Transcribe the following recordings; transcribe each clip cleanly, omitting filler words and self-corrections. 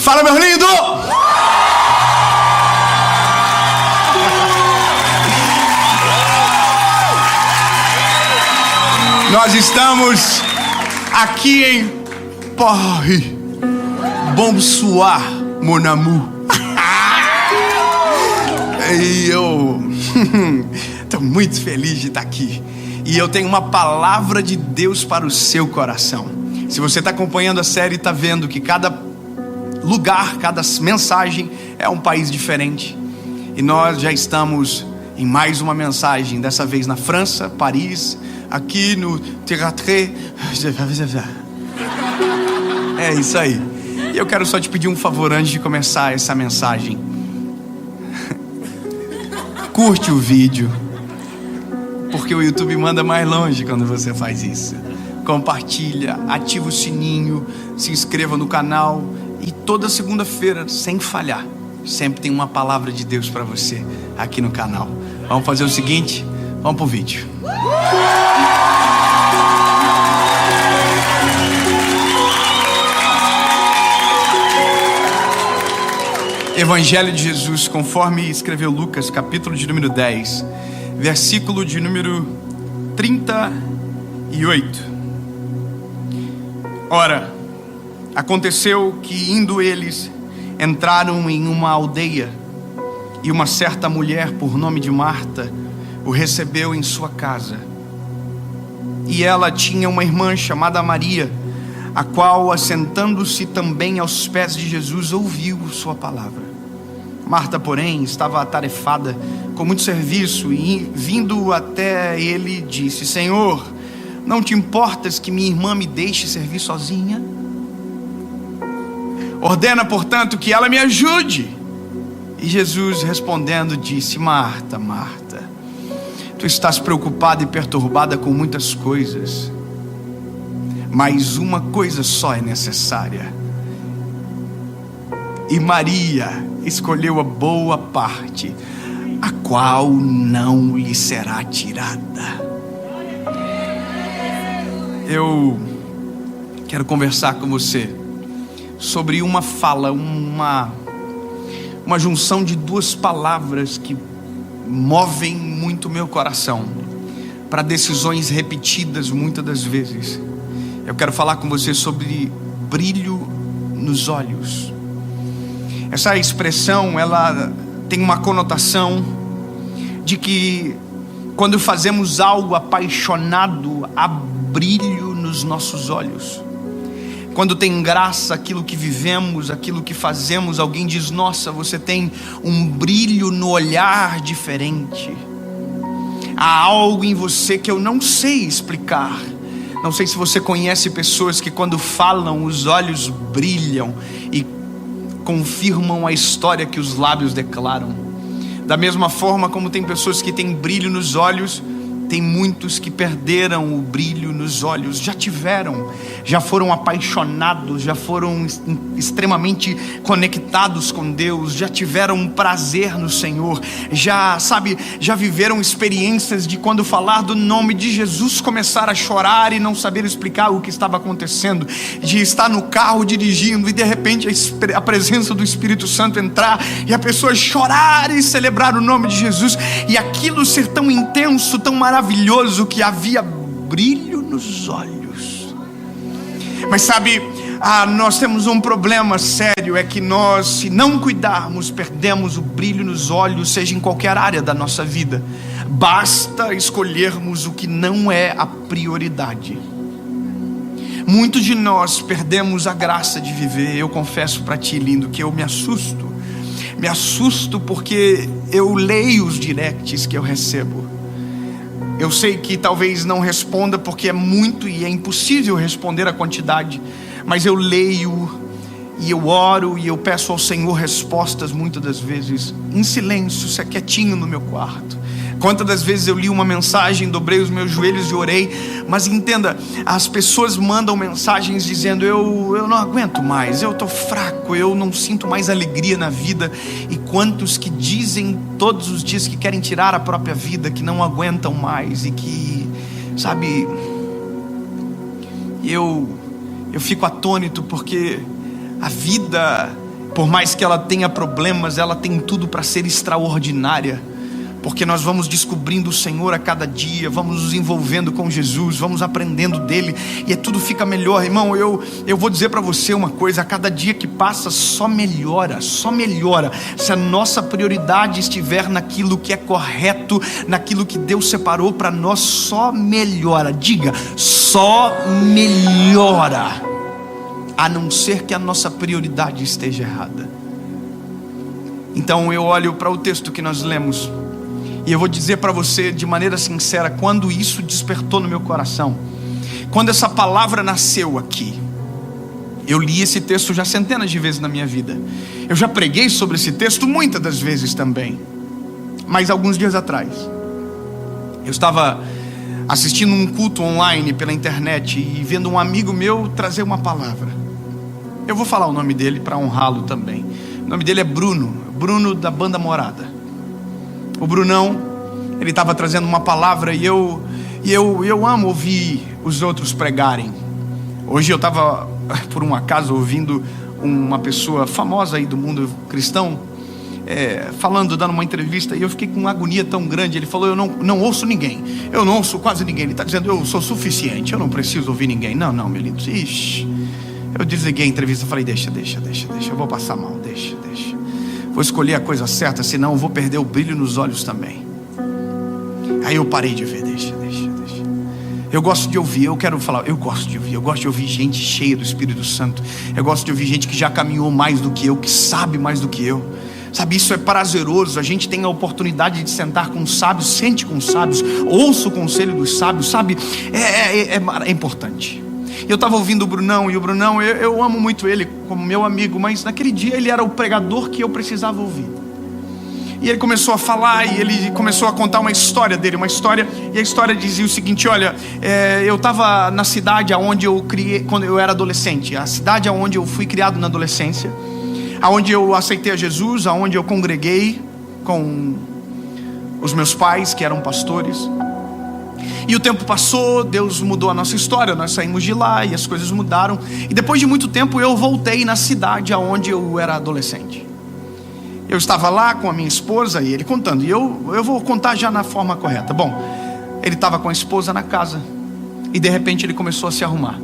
Fala, meu lindo! Nós estamos aqui em Paris. Bonsoir, mon amour. E eu estou muito feliz de estar aqui. E eu tenho uma palavra de Deus para o seu coração. Se você está acompanhando a série, está vendo que cada lugar, cada mensagem é um país diferente. E nós já estamos em mais uma mensagem, dessa vez na França, Paris, aqui no Théâtre. É isso aí. E eu quero só te pedir um favor antes de começar essa mensagem. Curte o vídeo, porque o YouTube manda mais longe quando você faz isso. Compartilha, ativa o sininho, se inscreva no canal. E toda segunda-feira, sem falhar, sempre tem uma palavra de Deus para você aqui no canal. Vamos fazer o seguinte, vamos pro vídeo. Evangelho de Jesus, conforme escreveu Lucas, capítulo de número 10, versículo de número 38. Ora, aconteceu que indo eles, entraram em uma aldeia, e uma certa mulher, por nome de Marta, o recebeu em sua casa. E ela tinha uma irmã chamada Maria, a qual, assentando-se também aos pés de Jesus, ouviu sua palavra. Marta, porém, estava atarefada com muito serviço, e vindo até ele, disse: Senhor, não te importas que minha irmã me deixe servir sozinha? Ordena, portanto, que ela me ajude. E Jesus, respondendo, disse: Marta, Marta, tu estás preocupada e perturbada com muitas coisas, mas uma coisa só é necessária. E Maria escolheu a boa parte, a qual não lhe será tirada. Eu quero conversar com você sobre uma fala, uma junção de duas palavras que movem muito meu coração para decisões repetidas muitas das vezes. Eu quero falar com você sobre brilho nos olhos. Essa expressão, ela tem uma conotação de que quando fazemos algo apaixonado, há brilho nos nossos olhos. Quando tem graça aquilo que vivemos, aquilo que fazemos, alguém diz: nossa, você tem um brilho no olhar diferente. Há algo em você que eu não sei explicar. Não sei se você conhece pessoas que quando falam os olhos brilham e confirmam a história que os lábios declaram. Da mesma forma como tem pessoas que têm brilho nos olhos, tem muitos que perderam o brilho nos olhos. Já tiveram, já foram apaixonados, já foram extremamente conectados com Deus, já tiveram prazer no Senhor, já viveram experiências de quando falar do nome de Jesus começar a chorar e não saber explicar o que estava acontecendo, de estar no carro dirigindo e de repente a presença do Espírito Santo entrar e a pessoa chorar e celebrar o nome de Jesus, e aquilo ser tão intenso, tão maravilhoso, que havia brilho nos olhos. Mas sabe, nós temos um problema sério, é que nós, se não cuidarmos, perdemos o brilho nos olhos, seja em qualquer área da nossa vida. Basta escolhermos o que não é a prioridade. Muitos de nós perdemos a graça de viver. Eu confesso para ti, lindo, que eu me assusto porque eu leio os directs que eu recebo. Eu sei que talvez não responda porque é muito e é impossível responder a quantidade, mas eu leio e eu oro e eu peço ao Senhor respostas muitas das vezes em silêncio, quietinho no meu quarto. Quantas das vezes eu li uma mensagem, dobrei os meus joelhos e orei. Mas entenda, as pessoas mandam mensagens dizendo: eu não aguento mais, eu estou fraco, eu não sinto mais alegria na vida. E quantos que dizem todos os dias que querem tirar a própria vida, que não aguentam mais e que, sabe, eu fico atônito porque a vida Por mais que ela tenha problemas, ela tem tudo para ser extraordinária, porque nós vamos descobrindo o Senhor a cada dia, vamos nos envolvendo com Jesus, vamos aprendendo dele, e tudo fica melhor. Irmão, eu vou dizer para você uma coisa: a cada dia que passa só melhora, se a nossa prioridade estiver naquilo que é correto, naquilo que Deus separou para nós, só melhora. Diga, só melhora, a não ser que a nossa prioridade esteja errada. Então eu olho para o texto que nós lemos, e eu vou dizer para você de maneira sincera, quando isso despertou no meu coração, quando essa palavra nasceu aqui. Eu li esse texto já centenas de vezes na minha vida, eu já preguei sobre esse texto muitas das vezes também, mas alguns dias atrás eu estava assistindo um culto online pela internet e vendo um amigo meu trazer uma palavra. Eu vou falar o nome dele para honrá-lo também. O nome dele é Bruno da Banda Morada. O Brunão, ele estava trazendo uma palavra, e eu amo ouvir os outros pregarem. Hoje eu estava, por um acaso, ouvindo uma pessoa famosa aí do mundo cristão, dando uma entrevista, e eu fiquei com uma agonia tão grande. Ele falou: eu não ouço ninguém, eu não ouço quase ninguém. Ele está dizendo: eu sou suficiente, eu não preciso ouvir ninguém. Não, meu lindo, ixi. Eu desliguei a entrevista, falei: deixa, eu vou passar mal, deixa. Vou escolher a coisa certa, senão eu vou perder o brilho nos olhos também. Aí eu parei de ver, deixa. Eu gosto de ouvir, eu gosto de ouvir gente cheia do Espírito Santo. Eu gosto de ouvir gente que já caminhou mais do que eu, que sabe mais do que eu. Sabe, isso é prazeroso. A gente tem a oportunidade de sentar com os sábios, sente com os sábios, ouça o conselho dos sábios, sabe? É importante. Eu estava ouvindo o Brunão, e o Brunão, eu amo muito ele como meu amigo, mas naquele dia ele era o pregador que eu precisava ouvir. E ele começou a falar, e ele começou a contar uma história dele, e a história dizia o seguinte: olha, eu estava na cidade onde eu criei, quando eu era adolescente, a cidade onde eu fui criado na adolescência, aonde eu aceitei a Jesus, aonde eu congreguei com os meus pais, que eram pastores. E o tempo passou, Deus mudou a nossa história, nós saímos de lá e as coisas mudaram. E depois de muito tempo eu voltei na cidade onde eu era adolescente. Eu estava lá com a minha esposa, e ele contando, e eu vou contar já na forma correta. Bom, ele estava com a esposa na casa, e de repente ele começou a se arrumar.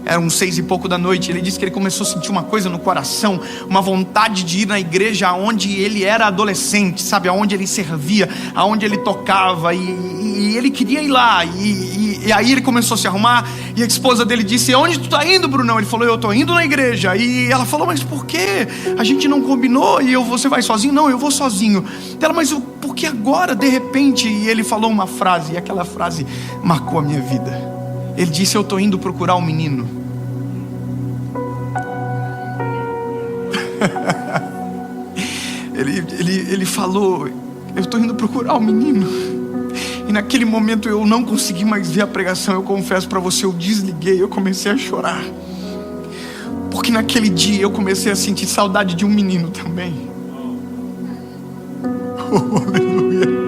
Eram 6 e pouco da noite. Ele disse que ele começou a sentir uma coisa no coração, uma vontade de ir na igreja onde ele era adolescente, sabe, aonde ele servia, aonde ele tocava, e ele queria ir lá, e aí ele começou a se arrumar, e a esposa dele disse: onde tu está indo, Brunão? Ele falou: eu estou indo na igreja. E ela falou: mas por quê? A gente não combinou, e você vai sozinho? Não, eu vou sozinho. Ela: mas por que agora, de repente? E ele falou uma frase, e aquela frase marcou a minha vida. Ele disse: eu estou indo procurar um menino. Ele falou: eu estou indo procurar um menino. E naquele momento eu não consegui mais ver a pregação. Eu confesso para você, eu desliguei, eu comecei a chorar, porque naquele dia eu comecei a sentir saudade de um menino também. Oh, aleluia.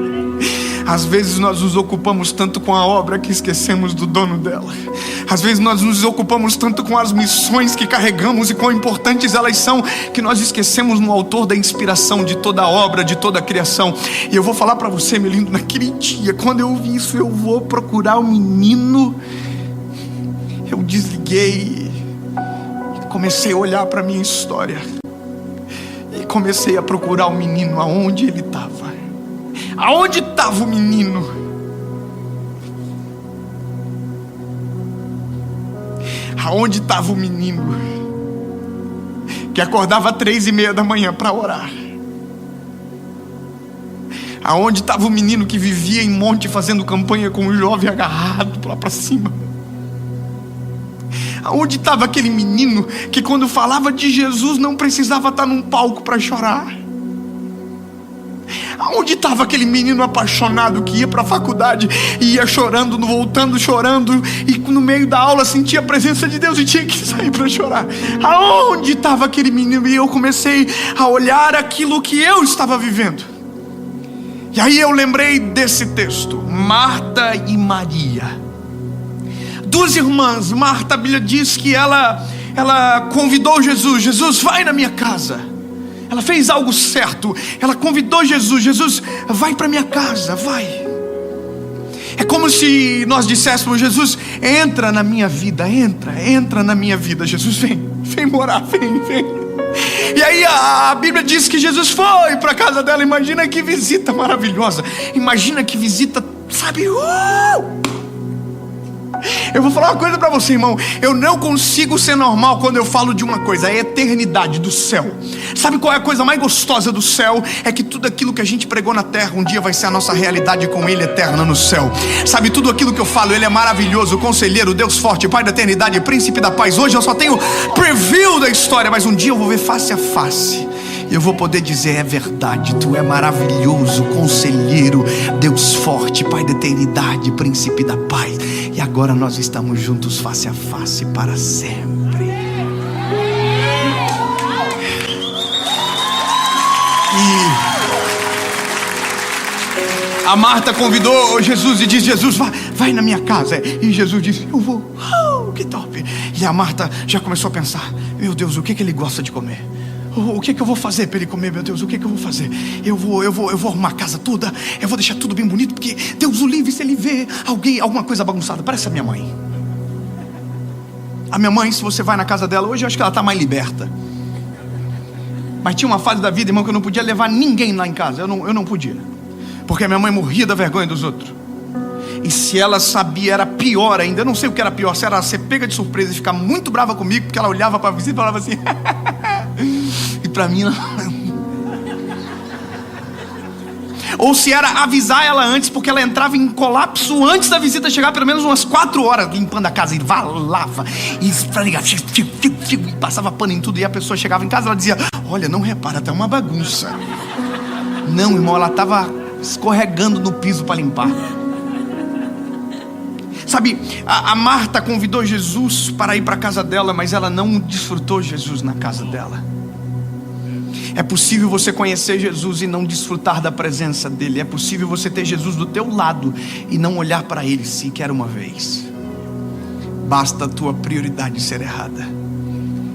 Às vezes nós nos ocupamos tanto com a obra que esquecemos do dono dela. Às vezes nós nos ocupamos tanto com as missões que carregamos e quão importantes elas são, que nós esquecemos no autor da inspiração de toda a obra, de toda a criação. E eu vou falar para você, meu lindo, naquele dia, quando eu vi isso, eu vou procurar o menino, eu desliguei e comecei a olhar para a minha história. E comecei a procurar o menino aonde ele estava. Aonde estava o menino? Aonde estava o menino que acordava 3:30 da manhã para orar? Aonde estava o menino que vivia em monte fazendo campanha com um jovem agarrado lá para cima? Aonde estava aquele menino que quando falava de Jesus não precisava estar num palco para chorar? Aonde estava aquele menino apaixonado que ia para a faculdade e ia chorando, voltando chorando, e no meio da aula sentia a presença de Deus e tinha que sair para chorar? Aonde estava aquele menino? E eu comecei a olhar aquilo que eu estava vivendo. E aí eu lembrei desse texto, Marta e Maria, duas irmãs. Marta, a Bíblia diz que ela ela convidou Jesus: Jesus, vai na minha casa. Ela fez algo certo. Ela convidou Jesus: Jesus, vai para minha casa, vai. É como se nós disséssemos: Jesus, entra na minha vida, entra na minha vida. Jesus, vem morar, vem. E aí a Bíblia diz que Jesus foi para a casa dela. Imagina que visita maravilhosa. Imagina que visita, sabe? Eu vou falar uma coisa para você, irmão. Eu não consigo ser normal quando eu falo de uma coisa: a eternidade do céu. Sabe qual é a coisa mais gostosa do céu? É que tudo aquilo que a gente pregou na terra um dia vai ser a nossa realidade com Ele eterna no céu. Sabe, tudo aquilo que eu falo, Ele é maravilhoso, conselheiro, Deus forte, Pai da eternidade, príncipe da paz. Hoje eu só tenho preview da história, mas um dia eu vou ver face a face e eu vou poder dizer: é verdade, Tu é maravilhoso, conselheiro, Deus forte, Pai da eternidade, príncipe da paz. E agora nós estamos juntos face a face para sempre. E a Marta convidou Jesus e disse: Jesus, vai na minha casa. E Jesus disse: eu vou. Que top. E a Marta já começou a pensar: meu Deus, o que ele gosta de comer? O que eu vou fazer para ele comer, meu Deus? O que eu vou fazer? Eu vou arrumar a casa toda. Eu vou deixar tudo bem bonito, porque Deus o livre se ele vê alguma coisa bagunçada. Parece a minha mãe. A minha mãe, se você vai na casa dela hoje, eu acho que ela está mais liberta. Mas tinha uma fase da vida, irmão, que eu não podia levar ninguém lá em casa. Eu não podia, porque a minha mãe morria da vergonha dos outros. E se ela sabia, era pior ainda. Eu não sei o que era pior: se era ser pega de surpresa e ficar muito brava comigo, porque ela olhava para a visita e falava assim e para mim não. Ou se era avisar ela antes, porque ela entrava em colapso antes da visita chegar, pelo menos umas 4 horas, limpando a casa, e lava e passava pano em tudo. E a pessoa chegava em casa, ela dizia: olha, não repara, tá uma bagunça. Não, irmão, ela estava escorregando no piso para limpar. Sabe, a Marta convidou Jesus para ir para a casa dela, mas ela não desfrutou Jesus na casa dela. É possível você conhecer Jesus e não desfrutar da presença dele. É possível você ter Jesus do teu lado e não olhar para ele sequer uma vez. Basta a tua prioridade ser errada.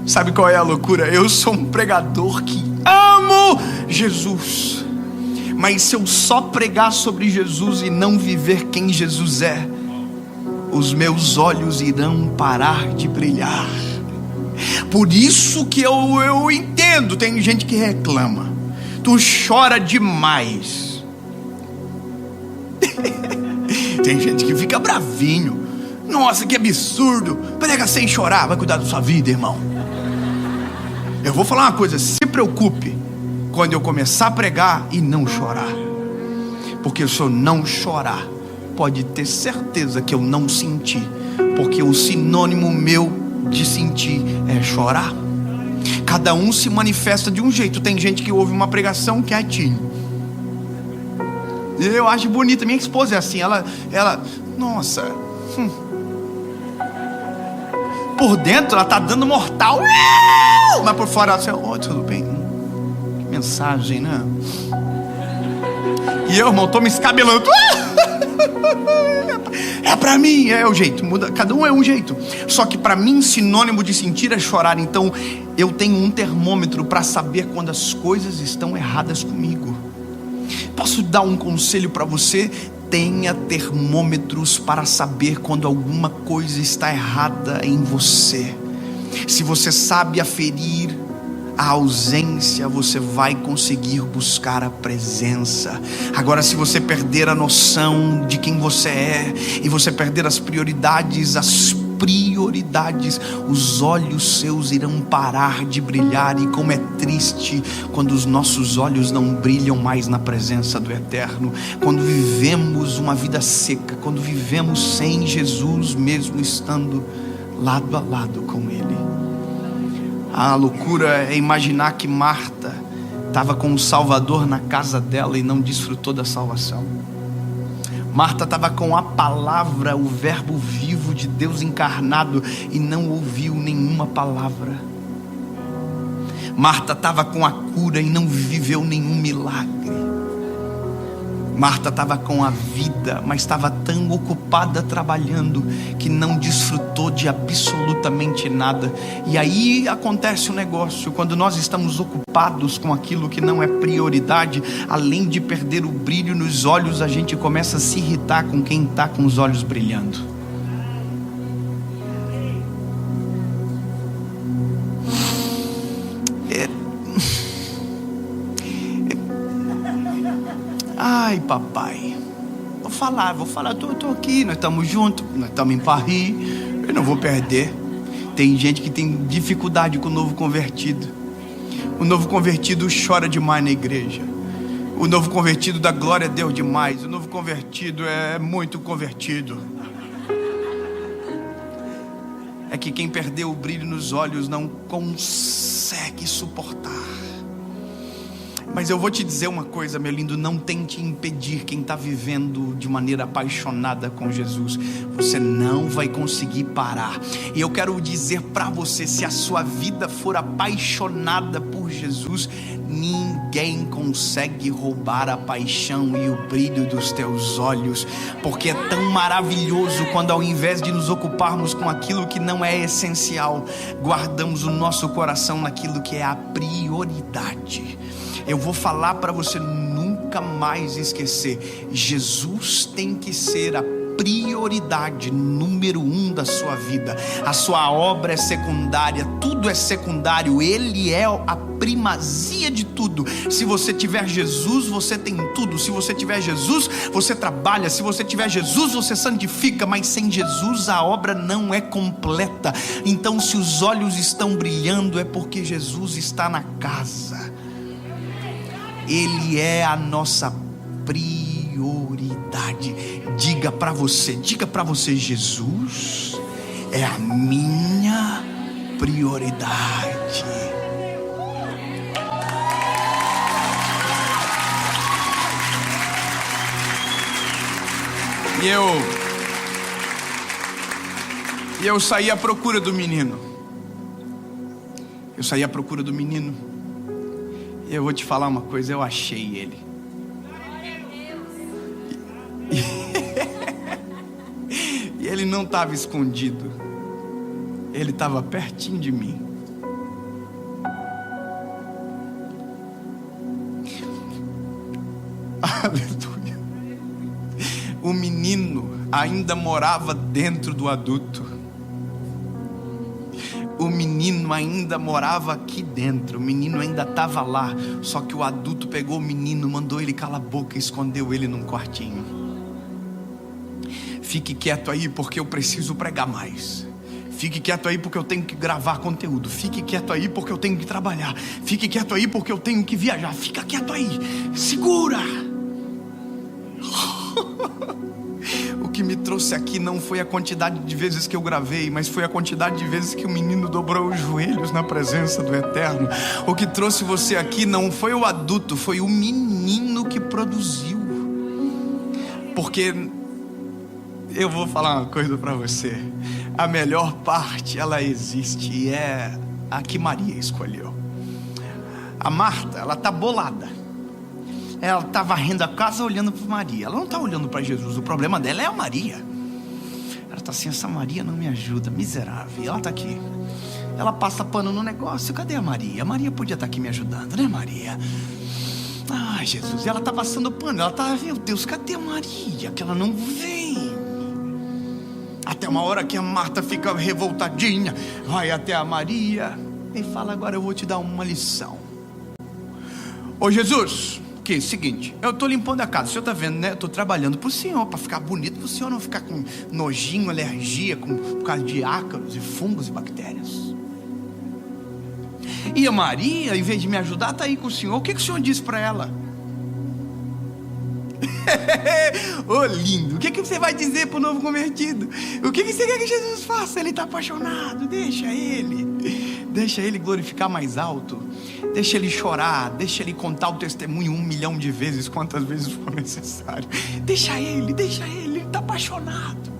Sabe qual é a loucura? Eu sou um pregador que amo Jesus, mas se eu só pregar sobre Jesus e não viver quem Jesus é, os meus olhos irão parar de brilhar. Por isso que eu entendo, tem gente que reclama: tu chora demais. Tem gente que fica bravinho: nossa, que absurdo, prega sem chorar. Vai cuidar da sua vida, irmão. Eu vou falar uma coisa: se preocupe quando eu começar a pregar e não chorar, porque se eu não chorar, pode ter certeza que eu não senti, porque o sinônimo meu de sentir é chorar. Cada um se manifesta de um jeito. Tem gente que ouve uma pregação quietinho. Eu acho bonita, minha esposa é assim, ela nossa, por dentro ela tá dando mortal, mas por fora ela assim: tudo bem, que mensagem, né? E eu, irmão, tô me escabelando. É pra mim, é o jeito, muda, cada um é um jeito. Só que pra mim, sinônimo de sentir é chorar. Então eu tenho um termômetro para saber quando as coisas estão erradas comigo. Posso dar um conselho para você? Tenha termômetros para saber quando alguma coisa está errada em você. Se você sabe aferir a ausência, você vai conseguir buscar a presença. Agora, se você perder a noção de quem você é, e você perder as prioridades, os olhos seus irão parar de brilhar. E como é triste quando os nossos olhos não brilham mais na presença do Eterno, quando vivemos uma vida seca, quando vivemos sem Jesus, mesmo estando lado a lado com Ele. A loucura é imaginar que Marta estava com o Salvador na casa dela e não desfrutou da salvação. Marta estava com a palavra, o verbo vivo de Deus encarnado, e não ouviu nenhuma palavra. Marta estava com a cura e não viveu nenhum milagre. Marta estava com a vida, mas estava tão ocupada trabalhando que não desfrutou de absolutamente nada. E aí acontece um negócio: quando nós estamos ocupados com aquilo que não é prioridade, além de perder o brilho nos olhos, a gente começa a se irritar com quem está com os olhos brilhando. Ai, papai, vou falar, eu tô aqui, nós estamos juntos, nós estamos em Paris, eu não vou perder. Tem gente que tem dificuldade com o novo convertido. O novo convertido chora demais na igreja. O novo convertido dá glória a Deus demais. O novo convertido é muito convertido. É que quem perdeu o brilho nos olhos não consegue suportar. Mas eu vou te dizer uma coisa, meu lindo: não tente impedir quem está vivendo de maneira apaixonada com Jesus. Você não vai conseguir parar. E eu quero dizer para você: se a sua vida for apaixonada por Jesus, ninguém consegue roubar a paixão e o brilho dos teus olhos. Porque é tão maravilhoso quando, ao invés de nos ocuparmos com aquilo que não é essencial, guardamos o nosso coração naquilo que é a prioridade. Eu vou falar para você nunca mais esquecer: Jesus tem que ser a prioridade número 1 da sua vida. A sua obra é secundária, tudo é secundário. Ele é a primazia de tudo. Se você tiver Jesus, você tem tudo. Se você tiver Jesus, você trabalha. Se você tiver Jesus, você santifica. Mas sem Jesus a obra não é completa. Então, se os olhos estão brilhando, é porque Jesus está na casa. Ele é a nossa prioridade. Diga para você: Jesus é a minha prioridade. E eu saí à procura do menino. E eu vou te falar uma coisa: eu achei ele. E ele não estava escondido. Ele estava pertinho de mim. Aleluia. O menino ainda morava dentro do adulto. O menino ainda morava aqui dentro. O menino ainda estava lá. Só que o adulto pegou o menino, mandou ele calar a boca e escondeu ele num quartinho. Fique quieto aí, porque eu preciso pregar mais. Fique quieto aí, porque eu tenho que gravar conteúdo. Fique quieto aí, porque eu tenho que trabalhar. Fique quieto aí, porque eu tenho que viajar. Fica quieto aí, segura. O que me trouxe aqui não foi a quantidade de vezes que eu gravei, mas foi a quantidade de vezes que o menino dobrou os joelhos na presença do Eterno. O que trouxe você aqui não foi o adulto, foi o menino que produziu. Porque eu vou falar uma coisa para você: a melhor parte, ela existe, e é a que Maria escolheu. A Marta, ela tá bolada. Ela está varrendo a casa olhando para Maria. Ela não está olhando para Jesus. O problema dela é a Maria. Ela está assim: essa Maria não me ajuda, miserável. E ela está aqui. Ela passa pano no negócio. Cadê a Maria? A Maria podia estar aqui me ajudando, né, Maria? Ai, Jesus. E ela está passando pano. Ela está: meu Deus, cadê a Maria? Que ela não vem. Até uma hora que a Marta fica revoltadinha, vai até a Maria e fala: agora eu vou te dar uma lição. Ô Jesus, que seguinte, eu tô limpando a casa, o senhor tá vendo, né? Eu tô trabalhando pro senhor, para ficar bonito, pro senhor não ficar com nojinho, alergia, por causa de ácaros e fungos e bactérias. E a Maria, em vez de me ajudar, tá aí com o senhor. O que o senhor disse para ela? Ô lindo, o que você vai dizer pro novo convertido? O que você quer que Jesus faça? Ele tá apaixonado, deixa ele glorificar mais alto. Deixa ele chorar, deixa ele contar o testemunho 1 milhão de vezes, quantas vezes for necessário. Deixa ele está apaixonado.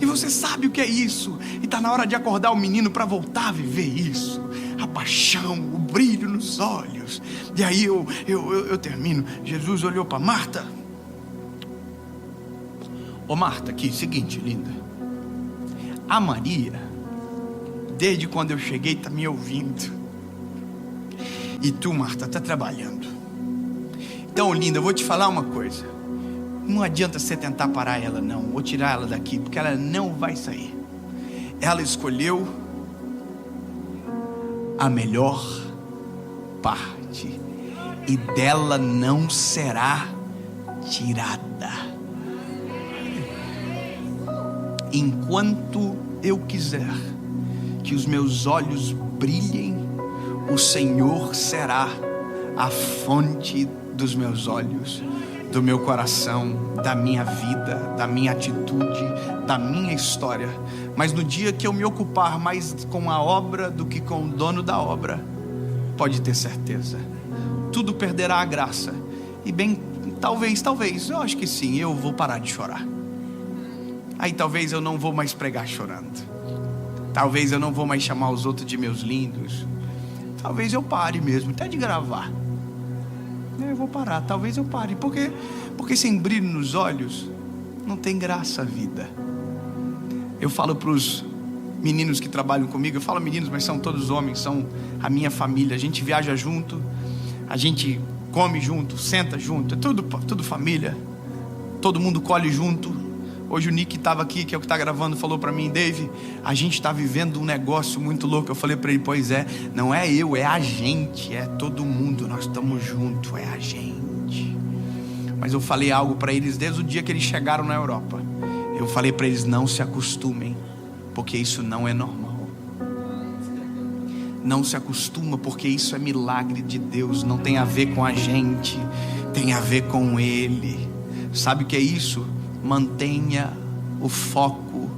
E você sabe o que é isso. E está na hora de acordar o menino para voltar a viver isso. A paixão, o brilho nos olhos. E aí eu termino. Jesus olhou para Marta. Ô Marta, aqui, seguinte, linda. A Maria, desde quando eu cheguei, está me ouvindo. E tu, Marta, está trabalhando. Então, linda, eu vou te falar uma coisa. Não adianta você tentar parar ela, não, ou tirar ela daqui, porque ela não vai sair. Ela escolheu a melhor parte, e dela não será tirada. Enquanto eu quiser que os meus olhos brilhem, o Senhor será a fonte dos meus olhos, do meu coração, da minha vida, da minha atitude, da minha história. Mas no dia que eu me ocupar mais com a obra do que com o dono da obra, pode ter certeza, tudo perderá a graça. E bem, talvez, eu acho que sim, eu vou parar de chorar. Aí talvez eu não vou mais pregar chorando. Talvez eu não vou mais chamar os outros de meus lindos. Talvez eu pare mesmo, até de gravar. Eu vou parar, talvez eu pare. Porque sem brilho nos olhos, não tem graça a vida. Eu falo para os meninos que trabalham comigo, eu falo meninos, mas são todos homens, são a minha família. A gente viaja junto, a gente come junto, senta junto, é tudo família. Todo mundo colhe junto. Hoje o Nick estava aqui, que é o que está gravando, falou para mim: Dave, a gente está vivendo um negócio muito louco. Eu falei para ele: pois é, não é eu, é a gente, é todo mundo, nós estamos juntos, é a gente. Mas eu falei algo para eles desde o dia que eles chegaram na Europa. Eu falei para eles: não se acostumem, porque isso não é normal. Não se acostuma, porque isso é milagre de Deus. Não tem a ver com a gente, tem a ver com Ele. Sabe o que é isso? Mantenha o foco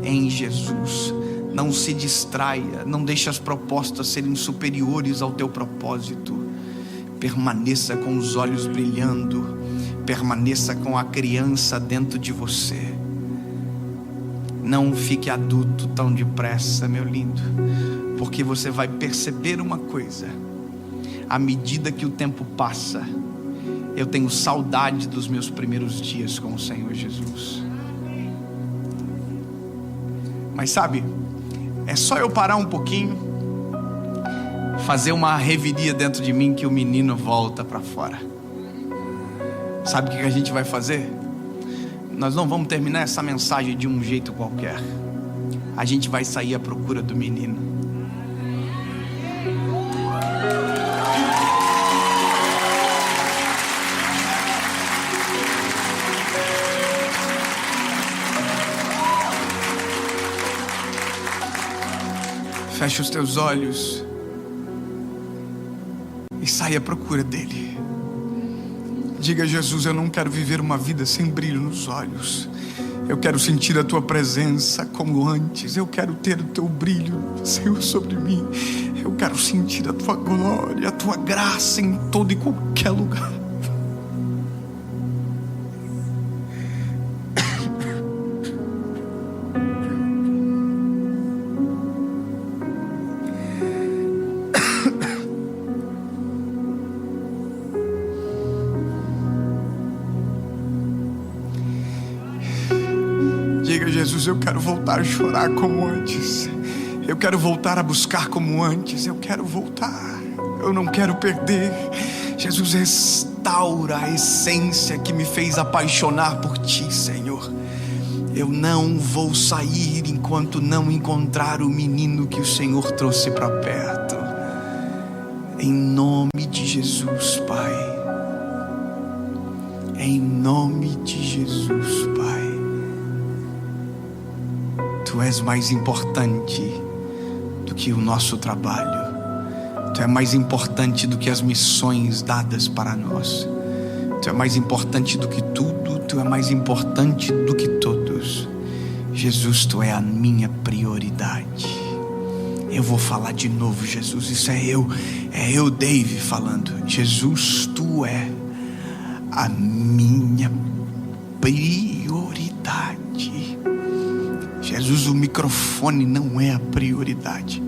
em Jesus. Não se distraia, não deixe as propostas serem superiores ao teu propósito. Permaneça com os olhos brilhando, permaneça com a criança dentro de você. Não fique adulto tão depressa, meu lindo, porque você vai perceber uma coisa: à medida que o tempo passa, eu tenho saudade dos meus primeiros dias com o Senhor Jesus. Mas sabe, é só eu parar um pouquinho, fazer uma reviria dentro de mim, que o menino volta para fora. Sabe o que a gente vai fazer? Nós não vamos terminar essa mensagem de um jeito qualquer. A gente vai sair à procura do menino. Feche os teus olhos e saia à procura dele. Diga: Jesus, eu não quero viver uma vida sem brilho nos olhos. Eu quero sentir a tua presença como antes. Eu quero ter o teu brilho, Senhor, sobre mim. Eu quero sentir a tua glória, a tua graça em todo e qualquer lugar. Jesus, eu quero voltar a chorar como antes. Eu quero voltar a buscar como antes. Eu quero voltar. Eu não quero perder. Jesus, restaura a essência que me fez apaixonar por Ti, Senhor. Eu não vou sair enquanto não encontrar o menino que o Senhor trouxe para perto. Em nome de Jesus, Pai. Em nome de Jesus, Pai. Tu és mais importante do que o nosso trabalho. Tu é mais importante do que as missões dadas para nós. Tu é mais importante do que tudo. Tu é mais importante do que todos. Jesus, Tu é a minha prioridade. Eu vou falar de novo, Jesus. Isso é eu, Dave, falando. Jesus, Tu é a minha prioridade. Jesus, o microfone não é a prioridade.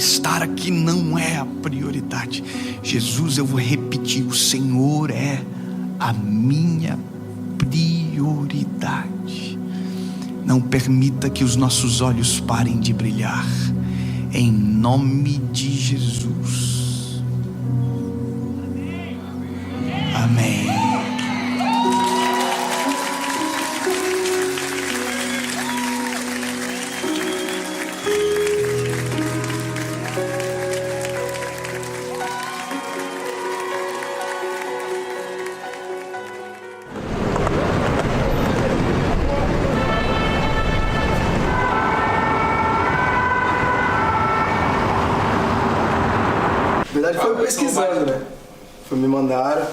estar aqui não é a prioridade. Jesus, eu vou repetir, o Senhor é a minha prioridade. Não permita que os nossos olhos parem de brilhar, em nome de Jesus. Amém. Na verdade foi pesquisando, né? Foi me mandaram,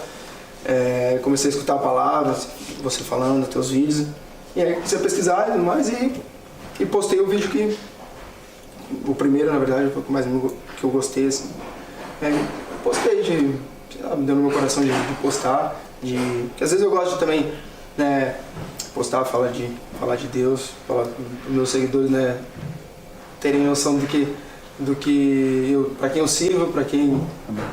comecei a escutar palavras, você falando, teus vídeos, e aí comecei a pesquisar e tudo mais, e postei o vídeo que, o primeiro na verdade, foi o mais que eu gostei, assim. Postei, sei lá, me deu no meu coração de postar, porque às vezes eu gosto de também, né, postar, falar de Deus, falar para os meus seguidores, né, terem noção do que eu, para quem eu sirvo, para quem,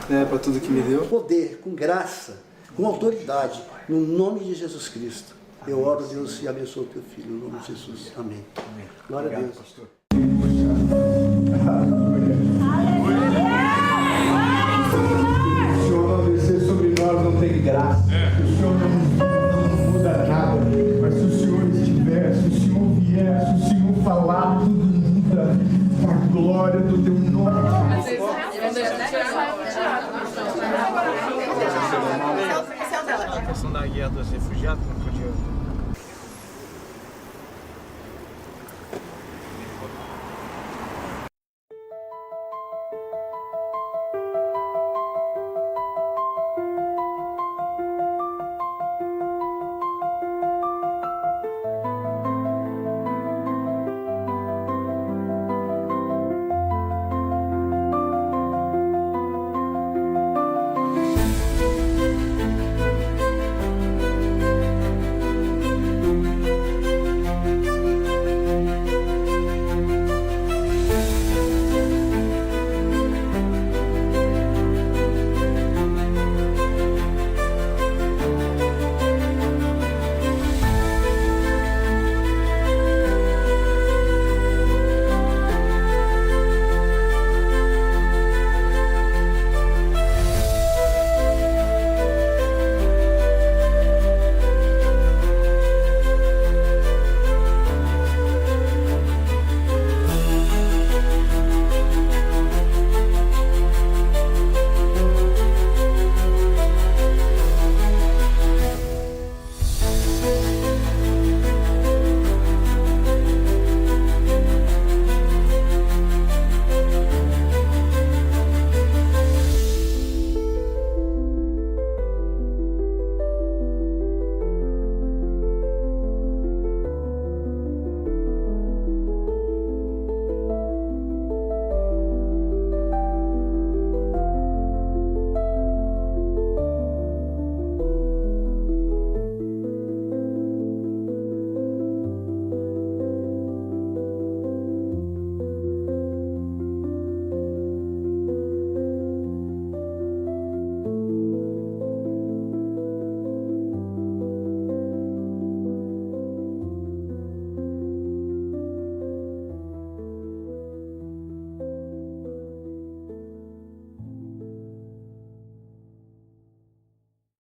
né, para tudo que me deu. Poder, com graça, com autoridade, no nome de Jesus Cristo. Eu oro, Deus, e abençoo o teu filho, no nome de Jesus. Amém. Glória a Deus. Pastor. O Senhor não descer sobre nós não tem graça. O Senhor não muda nada. Mas se o Senhor estiver, se o Senhor vier, se o Senhor falar, tudo muda para a glória do teu nome. A questão da guerra dos refugiados.